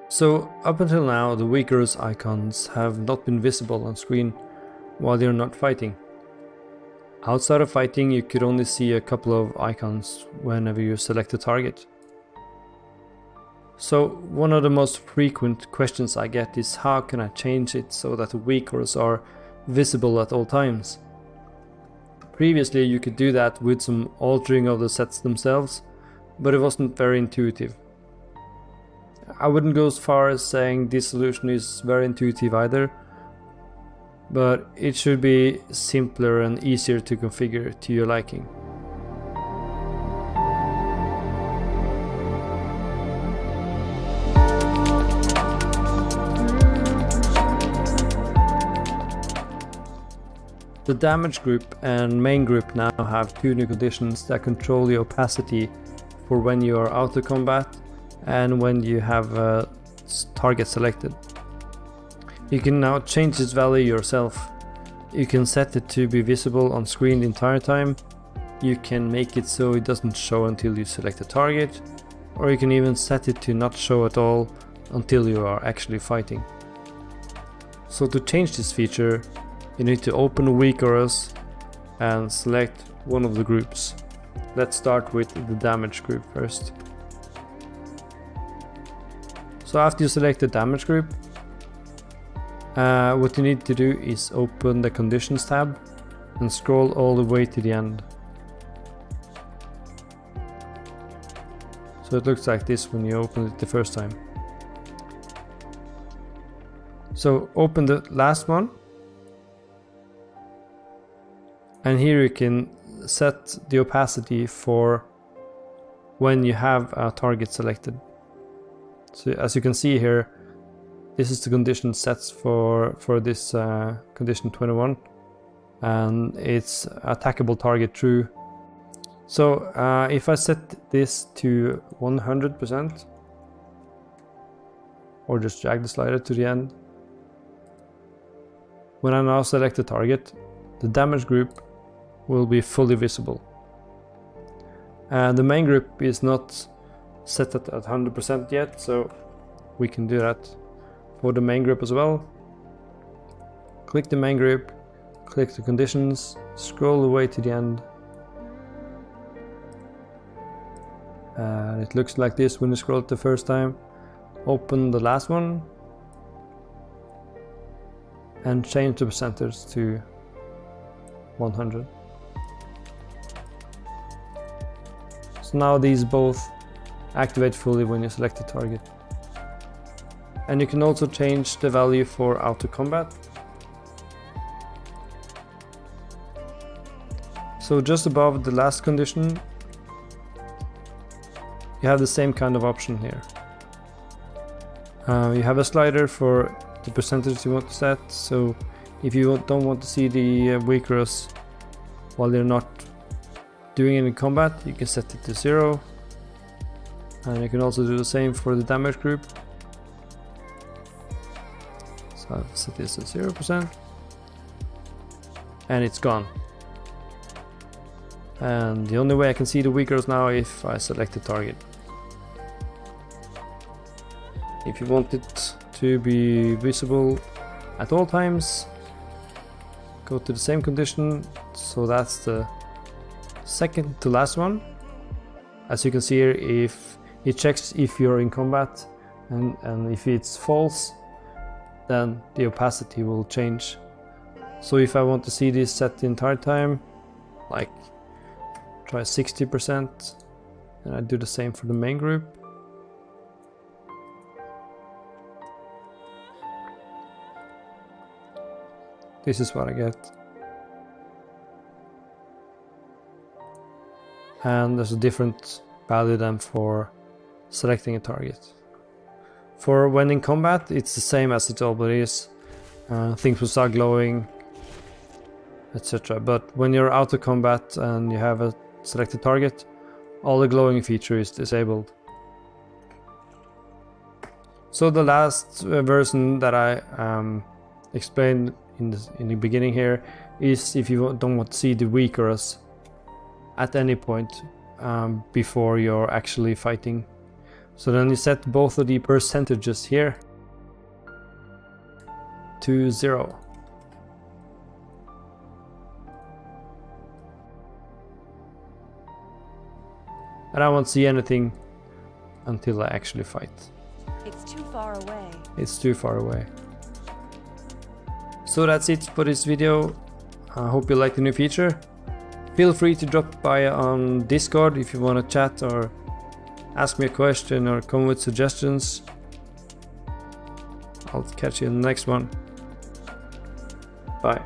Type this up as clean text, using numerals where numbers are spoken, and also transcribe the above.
So up until now, the Weakauras icons have not been visible on screen while you're not fighting. Outside of fighting, you could only see a couple of icons whenever you select a target. So one of the most frequent questions I get is, how can I change it so that the Weakauras are visible at all times? Previously you could do that with some altering of the sets themselves, but it wasn't very intuitive. I wouldn't go as far as saying this solution is very intuitive either, but it should be simpler and easier to configure to your liking. The damage group and main group now have two new conditions that control the opacity for when you are out of combat and when you have a target selected. You can now change this value yourself. You can set it to be visible on screen the entire time. You can make it so it doesn't show until you select a target, or you can even set it to not show at all until you are actually fighting. So to change this feature, you need to open Weakauras and select one of the groups. Let's start with the damage group first. So after you select the damage group, what you need to do is open the conditions tab and scroll all the way to the end. So it looks like this when you open it the first time. So open the last one, and here you can set the opacity for when you have a target selected. So as you can see here, this is the condition sets for this condition 21, and it's attackable target true. So if I set this to 100%, or just drag the slider to the end, when I now select the target, the damage group will be fully visible. The main group is not set at 100% yet, so we can do that for the main group as well. Click the main group, click the conditions, scroll the way to the end, and it looks like this when you scroll it the first time. Open the last one and change the percentage to 100. So now these both activate fully when you select the target. And you can also change the value for auto combat. So just above the last condition, you have the same kind of option here. You have a slider for the percentage you want to set, so if you don't want to see the Weakauras while they're not doing any combat, you can set it to 0. And you can also do the same for the damage group. So I'll set this at 0%, and it's gone. And the only way I can see the Weakauras now is if I select the target. If you want it to be visible at all times, go to the same condition, so that's the second to last one. As you can see here, if it checks if you're in combat, and if it's false, then the opacity will change. So if I want to see this set the entire time, like try 60%, and I do the same for the main group. This is what I get. And there's a different value then for selecting a target. For when in combat, it's the same as it always is. Things will start glowing, etc. But when you're out of combat and you have a selected target, all the glowing feature is disabled. So the last version that I explained in the beginning here is if you don't want to see the Weakauras at any point before you're actually fighting. So then you set both of the percentages here to 0. And I won't see anything until I actually fight. It's too far away. It's too far away. So that's it for this video. I hope you like the new feature. Feel free to drop by on Discord if you want to chat or ask me a question or come with suggestions. I'll catch you in the next one. Bye.